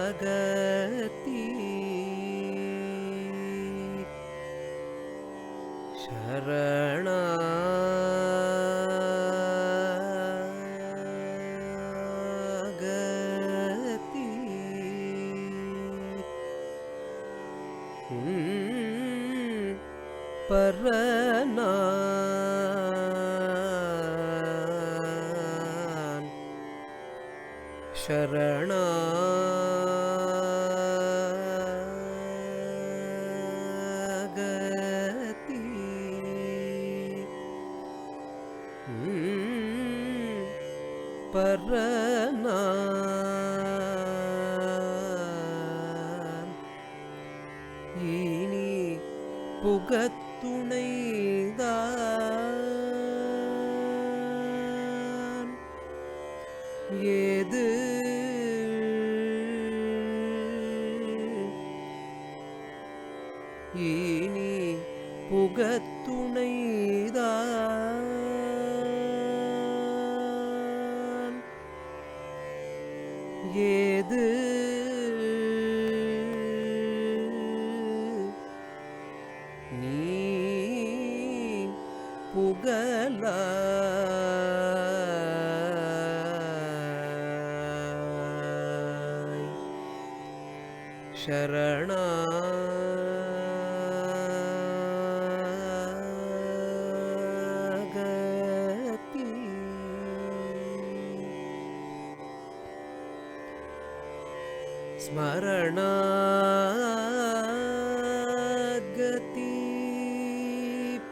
शरणागति शरणागति परनान शरणागति परनान இனி புகத்துணைதான் ஏது இனி புகத்துணைதான் ஏது நீ புகழாய் शरणागति स्मरणागति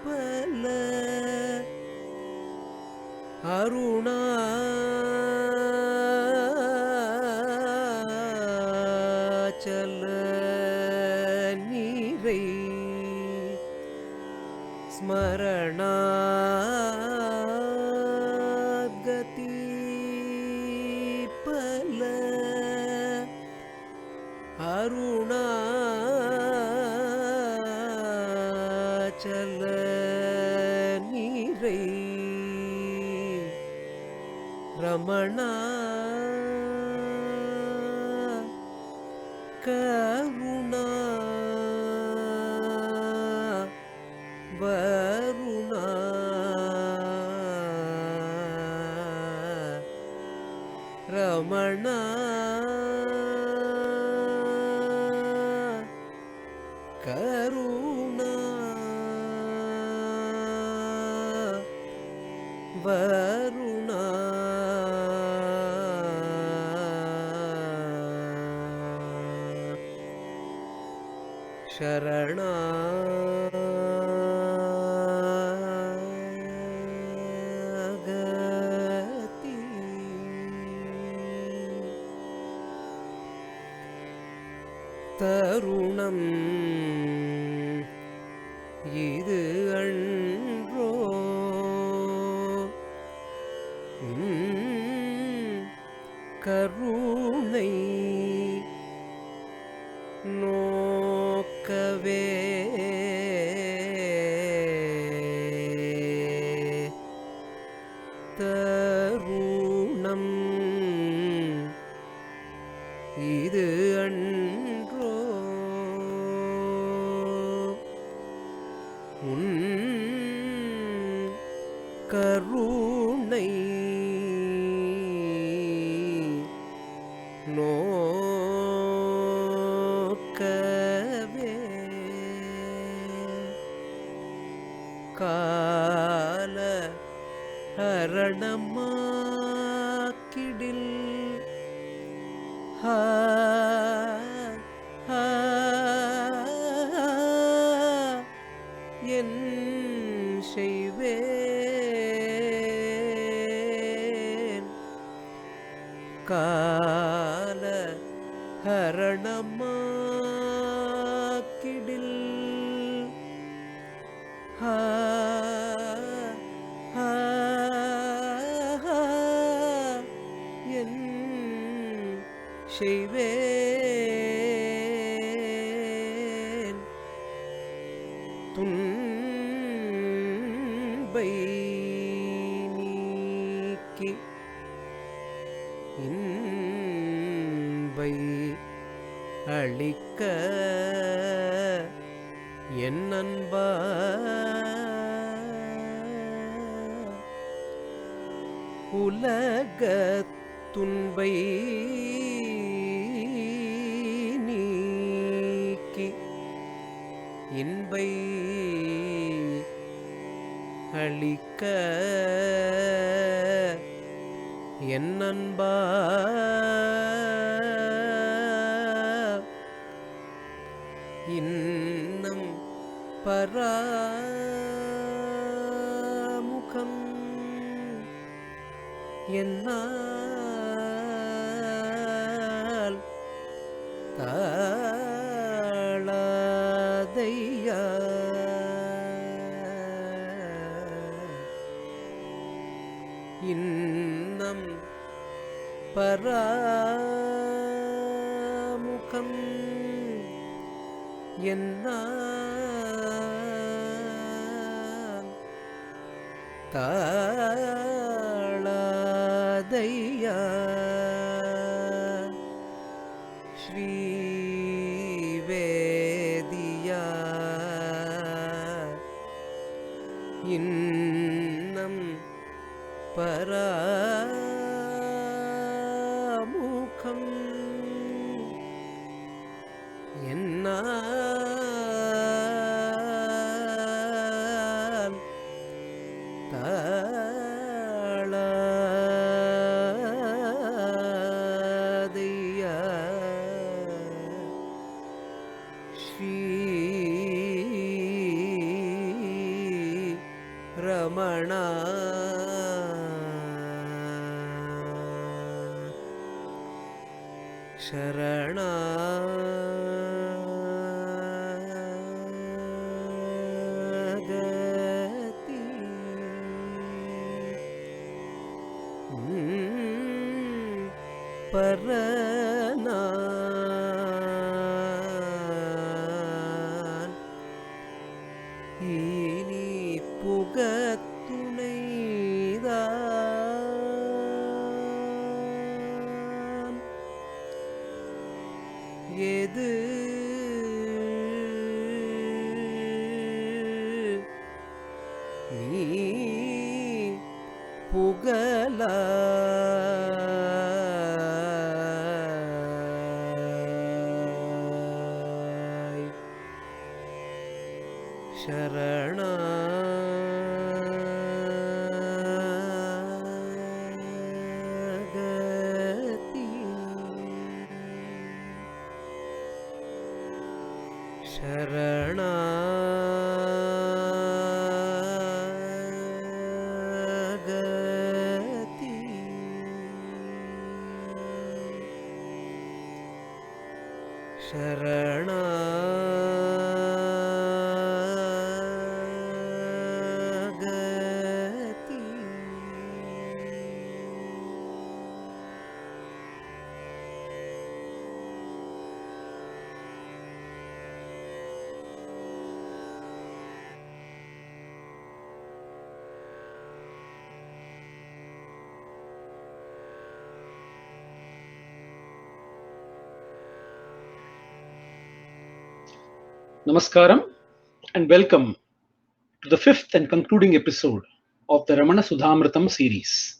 पल अरुणाचल நீரை स्मरणागति पल அருணாச்சல நீரை ரமணா கருணா வருணா ரமணா கருணா வருணா शरणागति தருணம் இது அன்றோ கருணை நோக்கவே தருணம் இது அன்றோ உன் கருணை நோக்கவே கால ஹரணமாக்கிடில் ஹா ஹா என் செய்வேன் கால ஹரணமாக்கிடில் ஹா ஹா என் செய்வேன் துன்பை இன்பை அளிக்க என் அன்பா உலகத் துன்பை நீக்கி இன்பை அளிக்க என் அன்பா இன்னம் பராமுகம் என்னால் தாழாதையா இன்னம் பராமுகம் என்னால் தாழாதையா ஸ்ரீவேதியா இன்னம் பராமுகம் என்னால் தாழாதையா ஸ்ரீ ரமணா சரணாகதி பரநான் இனி புகத்துணைதான் எது நீ புகழாய் சரணாகதி சரணாகதி சரணாகதி Namaskaram and welcome to the fifth and concluding episode of the Ramana Sudhamritam series.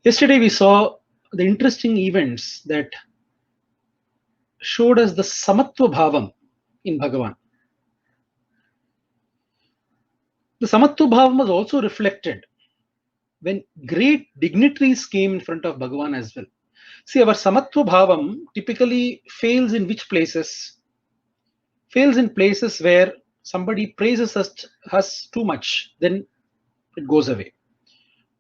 Yesterday we saw the interesting events that showed us the Samatva Bhavam in Bhagavan. The Samatva Bhavam was also reflected when great dignitaries came in front of Bhagavan as well. See, our Samatva Bhavam typically fails in which places? Fails in places where somebody praises us too much, then it goes away.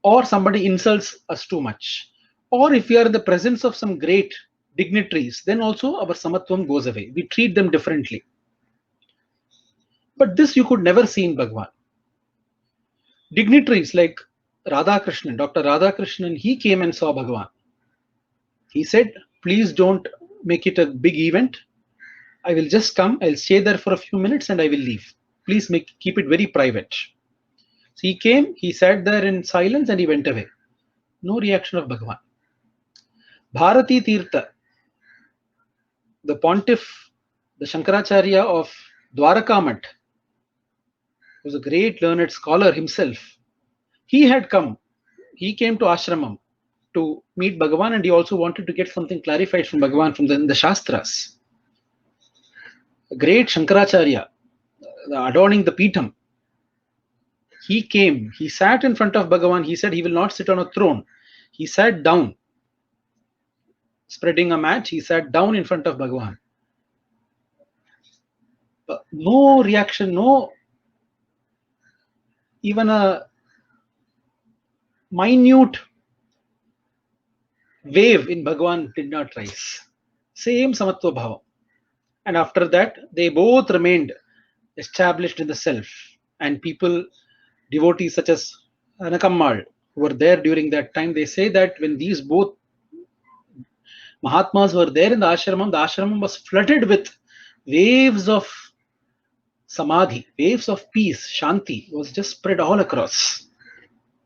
Or somebody insults us too much. Or if we are in the presence of some great dignitaries, then also our samatvam goes away. We treat them differently. But this you could never see in Bhagavan. Dignitaries like Radhakrishnan, Dr. Radhakrishnan, he came and saw Bhagavan. He said, please don't make it a big event. I will just come, I'll stay there for a few minutes and I will leave. Please keep it very private. So he came, he sat there in silence and he went away. No reaction of Bhagavan. Bharati Tirtha, the pontiff, the Shankaracharya of Dwarakamat, was a great learned scholar himself. He had come, he came to ashramam to meet Bhagavan, and he also wanted to get something clarified from Bhagavan from the Shastras. A great Shankaracharya, adorning the Peetham, he came, he sat in front of Bhagavan. He said he will not sit on a throne. He sat down, spreading a mat. He sat down in front of Bhagavan. But no reaction, no, even a minute wave in Bhagavan did not rise. Same Samatva Bhava. And after that, they both remained established in the self. And people, devotees such as Anakammal, who were there during that time, they say that when these both Mahatmas were there in the ashramam was flooded with waves of samadhi, waves of peace, shanti was just spread all across.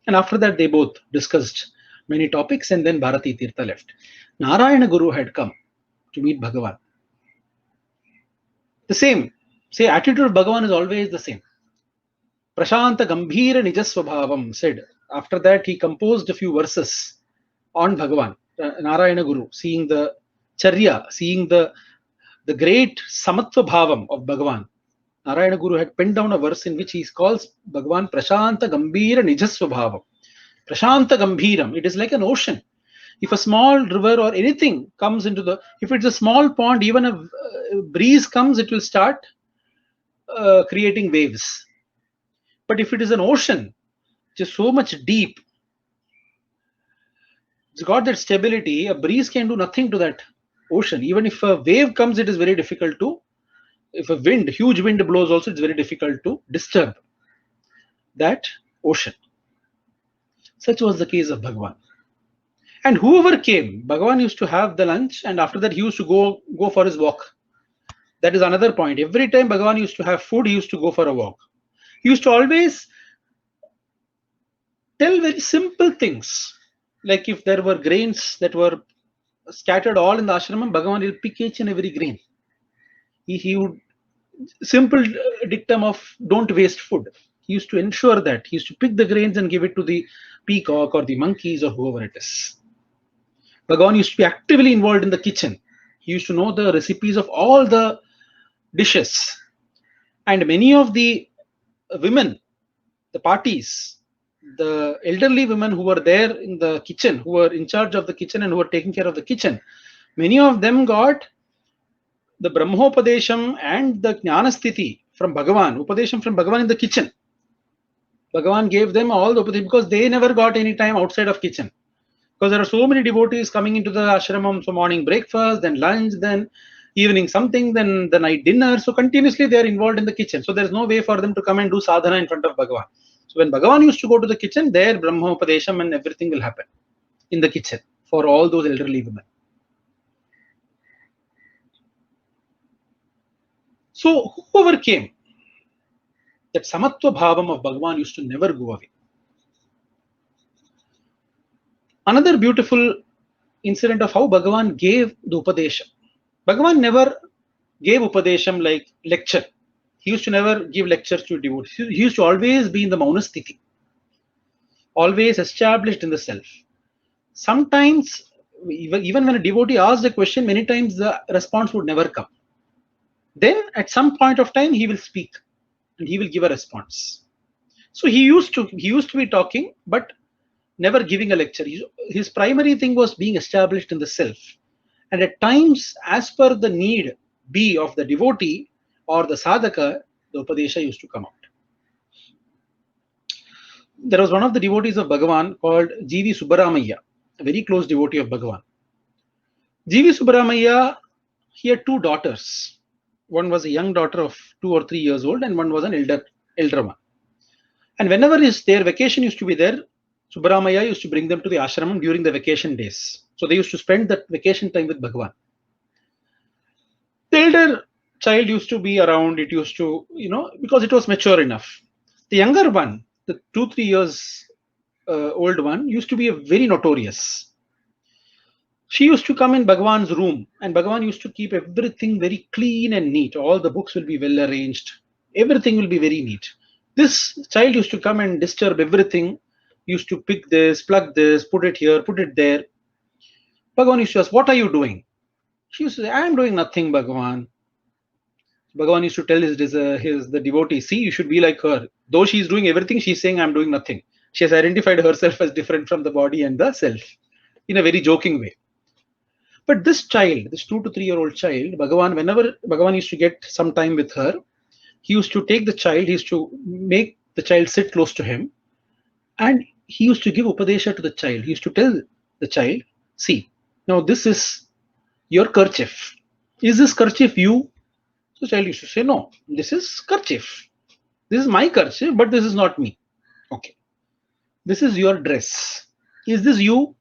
And after that, they both discussed many topics, and then Bharati Tirtha left. Narayana Guru had come to meet Bhagavan. The same, say, attitude of Bhagavan is always the same. Prashanta Gambhira Nijasvabhavam said. After that, he composed a few verses on Bhagavan, Narayana Guru, seeing the charya, seeing the great Samatva Bhavam of Bhagavan. Narayana Guru had penned down a verse in which he calls Bhagavan Prashanta Gambhira Nijasvabhavam. Prashanta Gambhiram, it is like an ocean. If a small river or anything comes into if it's a small pond, even a breeze comes, it will start creating waves. But if it is an ocean, which is so much deep, it's got that stability, a breeze can do nothing to that ocean. Even if a wave comes, it is very difficult to, if a huge wind blows also, it's very difficult to disturb that ocean. Such was the case of Bhagavan. And whoever came, Bhagavan used to have the lunch, and after that he used to go for his walk. That is another point. Every time Bhagavan used to have food, he used to go for a walk. He used to always tell very simple things. Like if there were grains that were scattered all in the ashramam, Bhagavan will pick each and every grain. He would, simple dictum of don't waste food. He used to ensure that. He used to pick the grains and give it to the peacock or the monkeys or whoever it is. Bhagavan used to be actively involved in the kitchen. He used to know the recipes of all the dishes. And many of the women, the parties, the elderly women who were there in the kitchen, who were in charge of the kitchen and who were taking care of the kitchen, many of them got the Brahmopadesham and the Jnanasthiti from Bhagavan, Upadesham from Bhagavan in the kitchen. Bhagavan gave them all the Upadesham because they never got any time outside of kitchen. Because there are so many devotees coming into the ashramam, so morning breakfast, then lunch, then evening something, then the night dinner. So continuously they are involved in the kitchen. So there is no way for them to come and do sadhana in front of Bhagavan. So when Bhagavan used to go to the kitchen, there Brahmopadesham and everything will happen in the kitchen for all those elderly women. So whoever came, that Samatva Bhavam of Bhagavan used to never go away. Another beautiful incident of how Bhagavan gave the Upadesham. Bhagavan never gave Upadesham like lecture. He used to never give lectures to devotees. He used to always be in the Maunasthiti, always established in the self. Sometimes, even when a devotee asked a question, many times the response would never come. Then at some point of time, he will speak and he will give a response. So he used to be talking, but never giving a lecture. His primary thing was being established in the self. And at times, as per the need be of the devotee or the sadhaka, the Upadesha used to come out. There was one of the devotees of Bhagavan called G.V. Subbaramaya, a very close devotee of Bhagavan. G.V. Subbaramaya, he had two daughters. One was a young daughter of 2 or 3 years old, and one was an elder one. And whenever their vacation used to be there, Subbaramaya used to bring them to the ashram during the vacation days. So they used to spend that vacation time with Bhagavan. The elder child used to be around, it used to, because it was mature enough. The younger one, the 2-3 years old one, used to be a very notorious. She used to come in Bhagwan's room, and Bhagwan used to keep everything very clean and neat. All the books will be well arranged. Everything will be very neat. This child used to come and disturb everything. Used to pick this, plug this, put it here, put it there. Bhagwan used to ask, "What are you doing?" She used to say, "I am doing nothing, Bhagwan." Bhagwan used to tell the devotee, "See, you should be like her. Though she is doing everything, she is saying, I'm doing nothing." She has identified herself as different from the body and the self in a very joking way. But this child, this 2 to 3 year old child, Bhagavan, whenever Bhagavan used to get some time with her, he used to take the child, he used to make the child sit close to him, and he used to give Upadesha to the child. He used to tell the child, "See, now this is your kerchief. Is this kerchief you?" So the child used to say, "No, this is kerchief. This is my kerchief, but this is not me." Okay. "This is your dress. Is this you?"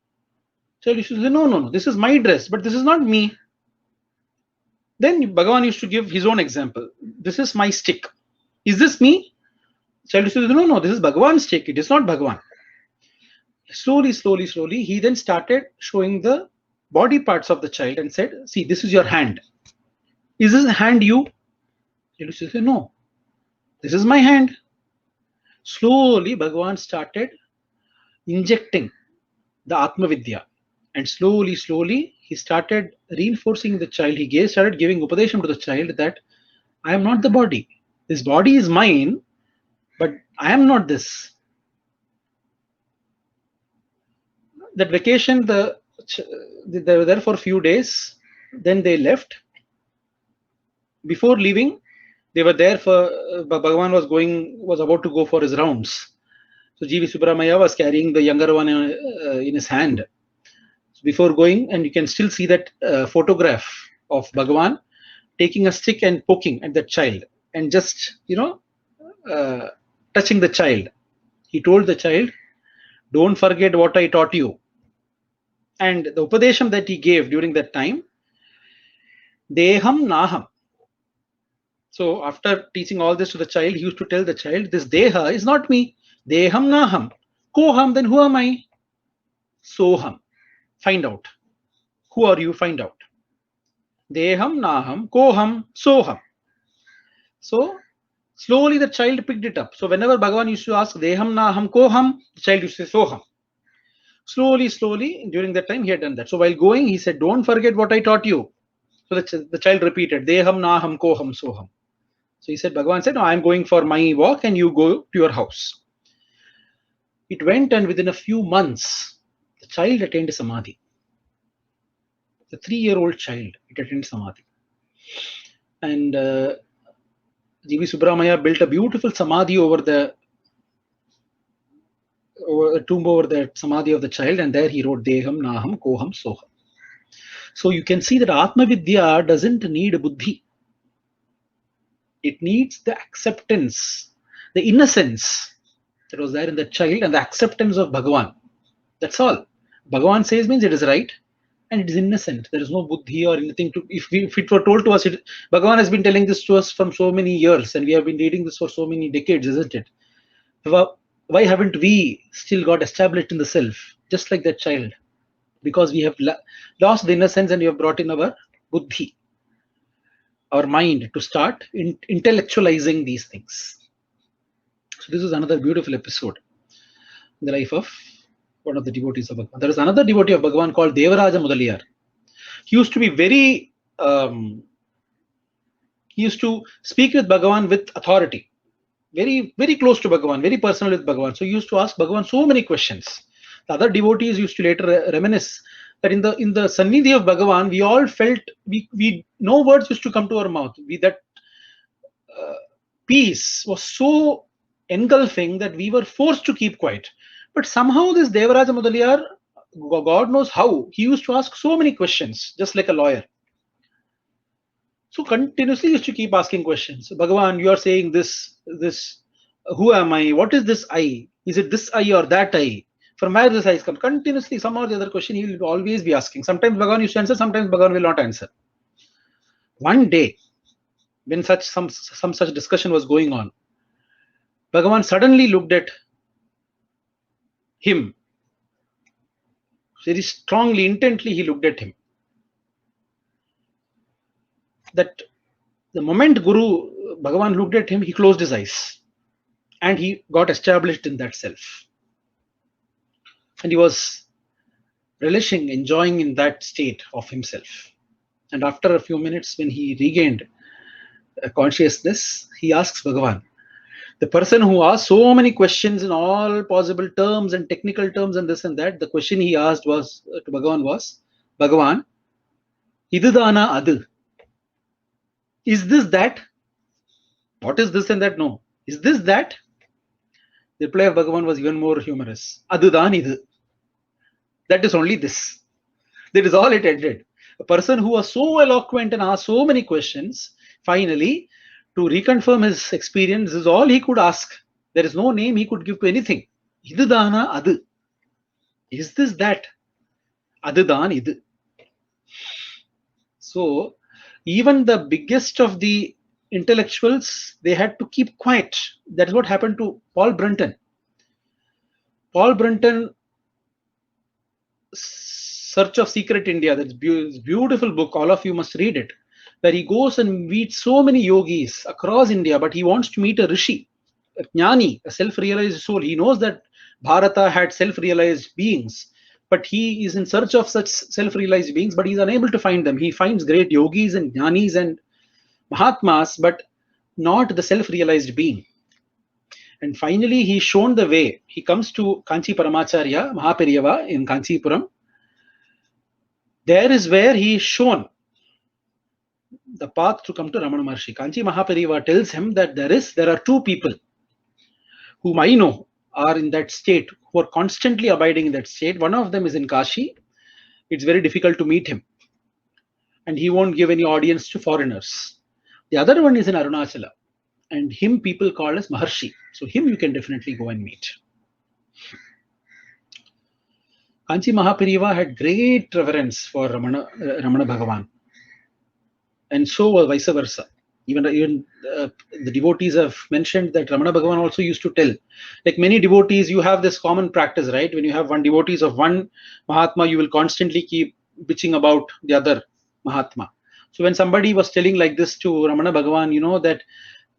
Child used to say, "No, no, no. This is my dress, but this is not me." Then Bhagavan used to give his own example. "This is my stick. Is this me?" Child used to say, "No, no. This is Bhagavan's stick. It is not Bhagavan." Slowly, slowly, slowly, he then started showing the body parts of the child and said, "See, this is your hand. Is this hand you?" Child used to say, "No. This is my hand." Slowly, Bhagavan started injecting the Atma Vidya. And slowly, slowly, he started reinforcing the child. He started giving Upadesham to the child that I am not the body. This body is mine, but I am not this. That vacation, they were there for a few days. Then they left. Before leaving, they were there for Bhagavan was about to go for his rounds. So G.V. Subramaya was carrying the younger one in his hand. So before going, and you can still see that photograph of Bhagavan taking a stick and poking at the child and just, touching the child. He told the child, "Don't forget what I taught you." And the Upadesham that he gave during that time, Deham Naham. So after teaching all this to the child, he used to tell the child, "This Deha is not me. Deham Naham. Koham, then who am I? Soham. Find out. Who are you? Find out. Deham Naham. Koham. Soham." So slowly the child picked it up. So whenever Bhagavan used to ask, "Deham Naham Koham," the child used to say, "Soham." Slowly, slowly, during that time, he had done that. So while going, he said, "Don't forget what I taught you." So the child repeated, "Deham Naham Koham Soham." So he said, Bhagavan said, "No, I'm going for my walk and you go to your house." It went, and within a few months, the child attained Samadhi. The 3-year-old child, it attained Samadhi. And G.V. Subramaya built a beautiful Samadhi over the tomb over the Samadhi of the child, and there he wrote, "Deham Naham Koham Soham." So you can see that Atma Vidya doesn't need buddhi. It needs the acceptance, the innocence that was there in the child, and the acceptance of Bhagavan. That's all. Bhagavan says means it is right, and it is innocent. There is no buddhi or anything to. If it were told to us, Bhagavan has been telling this to us from so many years, and we have been reading this for so many decades, isn't it? Why haven't we still got established in the self, just like that child? Because we have lost the innocence, and we have brought in our buddhi, our mind, to start intellectualizing these things. So this is another beautiful episode in the life of one of the devotees of Bhagavan. There is another devotee of Bhagavan called Devaraja Mudaliyar. He used to be he used to speak with Bhagavan with authority, very, very close to Bhagavan, very personal with Bhagavan. So he used to ask Bhagavan so many questions. The other devotees used to later reminisce that in the Sannidhi of Bhagavan, we all felt we no words used to come to our mouth. That peace was so engulfing that we were forced to keep quiet. But somehow this Devaraja Mudaliyar, God knows how, he used to ask so many questions, just like a lawyer. So continuously used to keep asking questions. Bhagavan, you are saying this, who am I? What is this I? Is it this I or that I? From where this I come? Continuously, some or the other question he will always be asking. Sometimes Bhagavan used to answer, sometimes Bhagavan will not answer. One day, when some such discussion was going on, Bhagavan suddenly looked at him. Very strongly, intently, he looked at him. That the moment Guru Bhagavan looked at him, he closed his eyes and he got established in that self. And he was relishing, enjoying in that state of himself. And after a few minutes, when he regained consciousness, he asks Bhagavan, the person who asked so many questions in all possible terms and technical terms and this and that, the question he asked was to Bhagavan was, Bhagavan, idudana adu? Is this that? What is this and that? No. Is this that? The reply of Bhagavan was even more humorous. Adudan idu. That is only this. That is all it ended. A person who was so eloquent and asked so many questions, finally, to reconfirm his experience, is all he could ask. There is no name he could give to anything. Idudana adu. Is this that? Adudan idu. So, even the biggest of the intellectuals, they had to keep quiet. That is what happened to Paul Brunton. Paul Brunton, Search of Secret India, that's beautiful book, all of you must read it, where he goes and meets so many yogis across India, but he wants to meet a rishi, a jnani, a self-realized soul. He knows that Bharata had self-realized beings, but he is in search of such self-realized beings, but he's unable to find them. He finds great yogis and jnanis and Mahatmas, but not the self-realized being. And finally, he's shown the way. He comes to Kanchi Paramacharya, Mahaperiyava in Kanchipuram. There is where he is shown the path to come to Ramana Maharshi. Kanchi Mahaperiyava tells him that there are two people whom I know are in that state, who are constantly abiding in that state. One of them is in Kashi. It's very difficult to meet him, and he won't give any audience to foreigners. The other one is in Arunachala, and him people call as Maharshi. So him you can definitely go and meet. Kanchi Mahaperiyava had great reverence for Ramana Bhagavan, and so vice versa. Even the devotees have mentioned that Ramana Bhagavan also used to tell, like many devotees, you have this common practice, right? When you have one devotees of one Mahatma, you will constantly keep bitching about the other Mahatma. So when somebody was telling like this to Ramana Bhagavan, you know that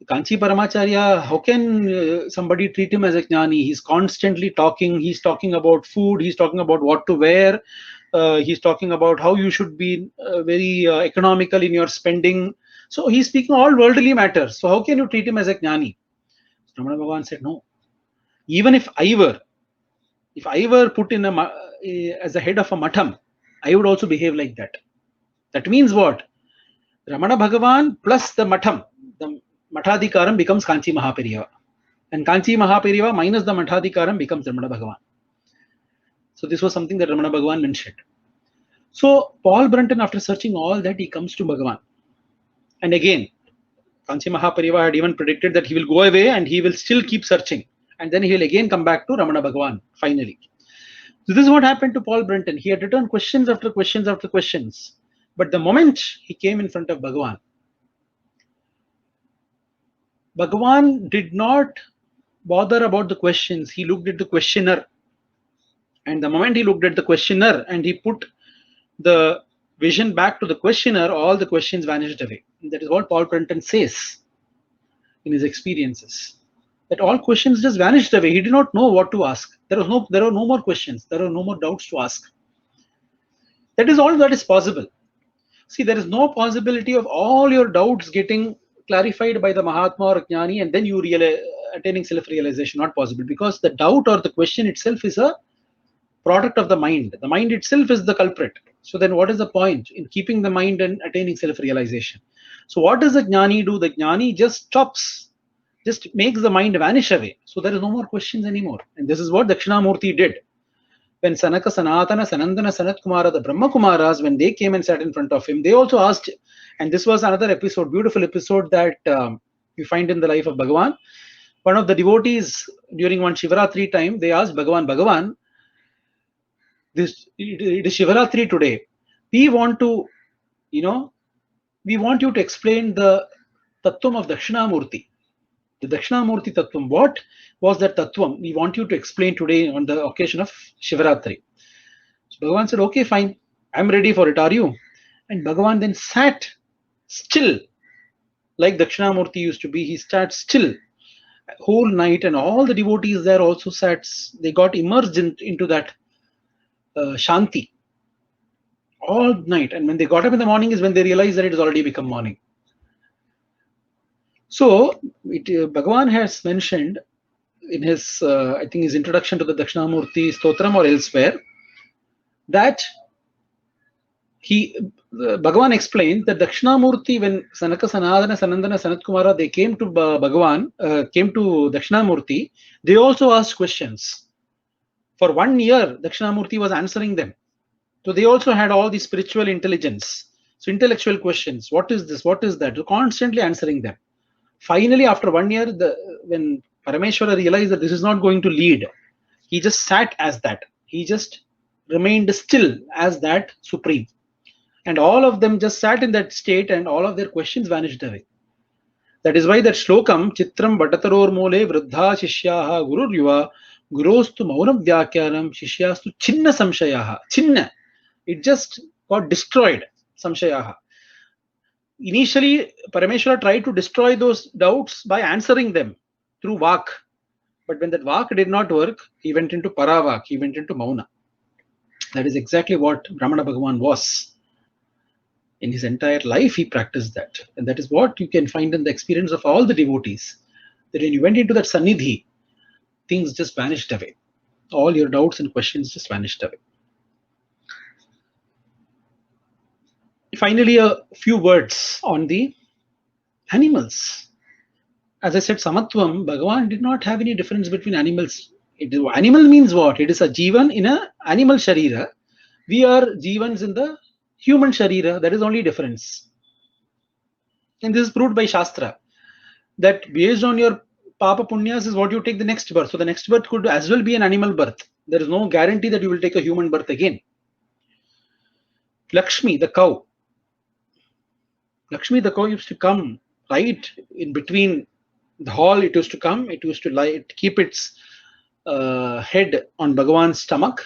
Kanchi Paramacharya, how can somebody treat him as a jnani? He's constantly talking. He's talking about food. He's talking about what to wear. He's talking about how you should be very economical in your spending. So he's speaking all worldly matters. So how can you treat him as a jnani? Ramana Bhagavan said, no. Even if I were put in as a head of a matham, I would also behave like that. That means what? Ramana Bhagavan plus the matham, the Mathadikaram becomes Kanchi Mahaperiyava. And Kanchi Mahaperiyava minus the Mathadikaram becomes Ramana Bhagavan. So this was something that Ramana Bhagavan mentioned. So Paul Brunton, after searching all that, he comes to Bhagavan. And again, Kanchi Mahaperiyava had even predicted that he will go away and he will still keep searching. And then he will again come back to Ramana Bhagavan, finally. So this is what happened to Paul Brunton. He had returned questions after questions after questions. But the moment he came in front of Bhagavan, Bhagavan did not bother about the questions. He looked at the questioner. And the moment he looked at the questioner and he put the vision back to the questioner, all the questions vanished away. And that is what Paul Brunton says in his experiences. That all questions just vanished away. He did not know what to ask. There were no more questions. There were no more doubts to ask. That is all that is possible. See, there is no possibility of all your doubts getting clarified by the Mahatma or Jnani and then you attaining self-realization. Not possible, because the doubt or the question itself is a product of the mind. The mind itself is the culprit. So then what is the point in keeping the mind and attaining self-realization? So what does the Jnani do? The Jnani just stops, just makes the mind vanish away. So there is no more questions anymore. And this is what Dakshinamurti did. When Sanaka, Sanatana, Sanandana, Sanat Kumara, the Brahma Kumaras, when they came and sat in front of him, they also asked, and this was another episode, beautiful episode that we find in the life of Bhagavan. One of the devotees during one Shivaratri time, they asked Bhagavan, it is Shivaratri today. We want you to explain the Tattvam of Dakshinamurti. The Dakshinamurti Tattvam. What was that Tattvam? We want you to explain today on the occasion of Shivaratri. So Bhagavan said, okay, fine. I'm ready for it. Are you? And Bhagavan then sat still, like Dakshinamurti used to be. He sat still whole night, and all the devotees there also sat. They got immersed into that Shanti all night. And when they got up in the morning is when they realized that it has already become morning. So Bhagavan has mentioned in his, I think his introduction to the Dakshinamurti Stotram or elsewhere, that Bhagavan explained that Dakshinamurti, when Sanaka, Sanadana, Sanandana, Sanat Kumara, they came to Bhagavan, came to Dakshinamurti, they also asked questions. For 1 year, Dakshinamurti was answering them. So they also had all the spiritual intelligence. So intellectual questions, what is this, what is that, constantly answering them. Finally, after 1 year, when Parameshwara realized that this is not going to lead, he just sat as that. He just remained still as that supreme. And all of them just sat in that state, and all of their questions vanished away. That is why that shlokam, Chitram Batataror Mole Vruddha Shishyaha Gurur Yuva Gurostu Maunam Vyakyanam Shishyastu Chinna Samshayaha. Chinna. It just got destroyed. Samshayaha. Initially, Parameshwara tried to destroy those doubts by answering them through Vak. But when that Vak did not work, he went into Paravak, he went into Mauna. That is exactly what Brahmana Bhagavan was. In his entire life, he practiced that. And that is what you can find in the experience of all the devotees. That when you went into that Sannidhi, things just vanished away. All your doubts and questions just vanished away. Finally, a few words on the animals. As I said, Samatvam, Bhagavan did not have any difference between animals. Animal means what? It is a Jivan in an animal Sharira. We are Jivans in the human Sharira. That is only difference. And this is proved by Shastra. That based on your Papa Punyas is what you take the next birth. So the next birth could as well be an animal birth. There is no guarantee that you will take a human birth again. Lakshmi, the cow. Lakshmi, the cow used to come right in between the hall. It used to come. It used to lie, keep its head on Bhagavan's stomach.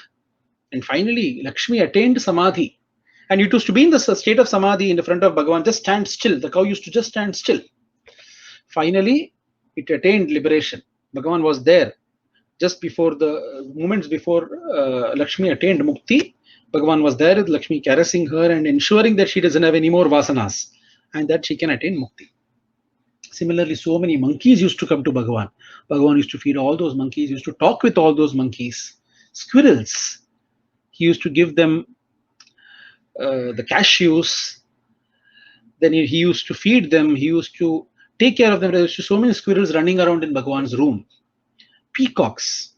And finally, Lakshmi attained Samadhi. And it used to be in the state of Samadhi in the front of Bhagavan, just stand still. The cow used to just stand still. Finally, it attained liberation. Bhagavan was there just before the moments before Lakshmi attained Mukti. Bhagavan was there with Lakshmi caressing her and ensuring that she doesn't have any more vasanas and that she can attain Mukti. Similarly, so many monkeys used to come to Bhagavan. Bhagavan used to feed all those monkeys, used to talk with all those monkeys. Squirrels, he used to give them the cashews. Then he used to feed them. He used to take care of them. There used to so many squirrels running around in Bhagavan's room. Peacocks.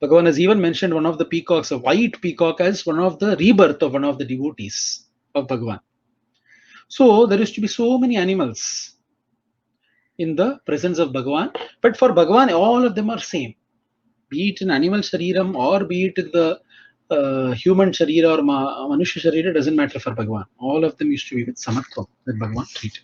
Bhagavan has even mentioned one of the peacocks, a white peacock, as one of the rebirth of one of the devotees of Bhagavan. So there used to be so many animals in the presence of Bhagavan. But for Bhagavan, all of them are same. Be it in animal shariram or be it in the human sharira or manusha sharira, doesn't matter for Bhagavan. All of them used to be with samatvam that Bhagavan treated.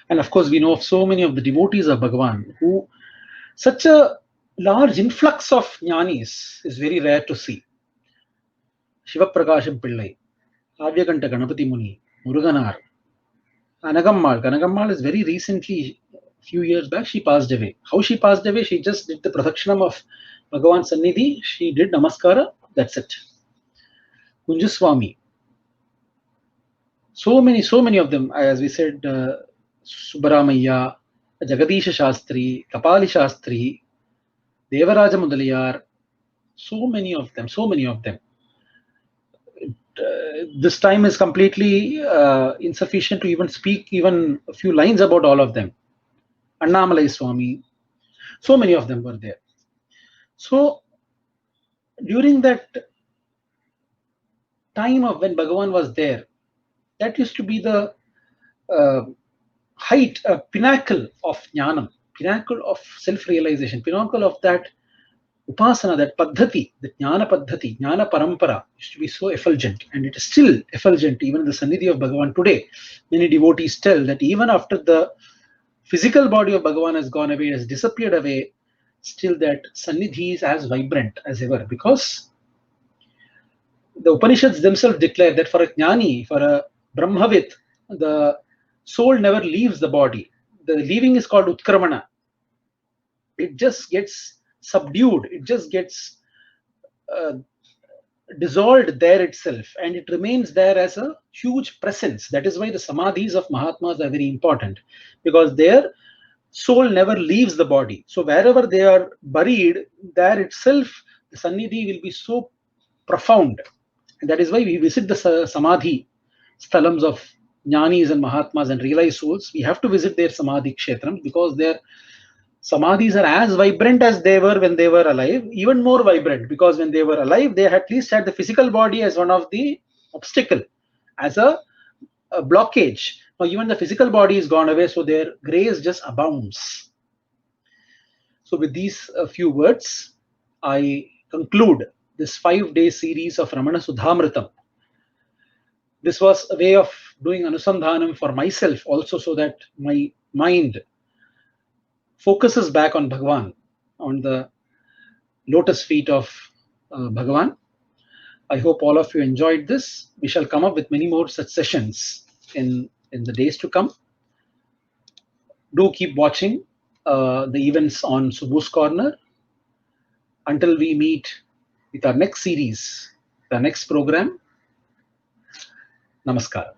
And of course, we know of so many of the devotees of Bhagavan who such a large influx of jnanis is very rare to see. Shiva Prakasham Pillai, Avyakanta Ganapati Muni, Muruganar, Anagammal. Anagammal is very recently few years back, she passed away. How she passed away? She just did the pradakshanam of Bhagavan Sannidhi. She did namaskara. That's it. Kunjaswamy. So many of them. As we said, Subbaramaya, Jagadisha Shastri, Kapali Shastri, Devaraja Mudaliyar. So many of them. So many of them. This time is completely insufficient to even speak even a few lines about all of them. Annamalai Swami, so many of them were there. So during that time of when Bhagavan was there, that used to be the height, pinnacle of jnanam, pinnacle of self-realization, pinnacle of that upasana, that paddhati, the jnana paddhati, jnana parampara used to be so effulgent, and it is still effulgent even in the Sannidhi of Bhagavan today. Many devotees tell that even after the physical body of Bhagavan has gone away, has disappeared away, still that Sannidhi is as vibrant as ever, because the Upanishads themselves declare that for a jnani, for a Brahmavit, the soul never leaves the body. The leaving is called Utkramana. It just gets subdued, it just gets dissolved there itself, and it remains there as a huge presence. That is why the samadhis of Mahatmas are very important, because their soul never leaves the body. So wherever they are buried, there itself the Sannidhi will be so profound. And that is why we visit the samadhi sthalams of jnanis and Mahatmas and realized souls. We have to visit their samadhi kshetrams, because their samadhis are as vibrant as they were when they were alive, even more vibrant, because when they were alive, they at least had the physical body as one of the obstacle, as a blockage. Now even the physical body is gone away, so their grace just abounds. So with these few words, I conclude this 5-day series of Ramana Sudhamritam. This was a way of doing Anusandhanam for myself also, so that my mind focuses back on Bhagavan, on the lotus feet of Bhagavan. I hope all of you enjoyed this. We shall come up with many more such sessions in the days to come. Do keep watching the events on Subhu's Corner. Until we meet with our next series, the next program. Namaskar.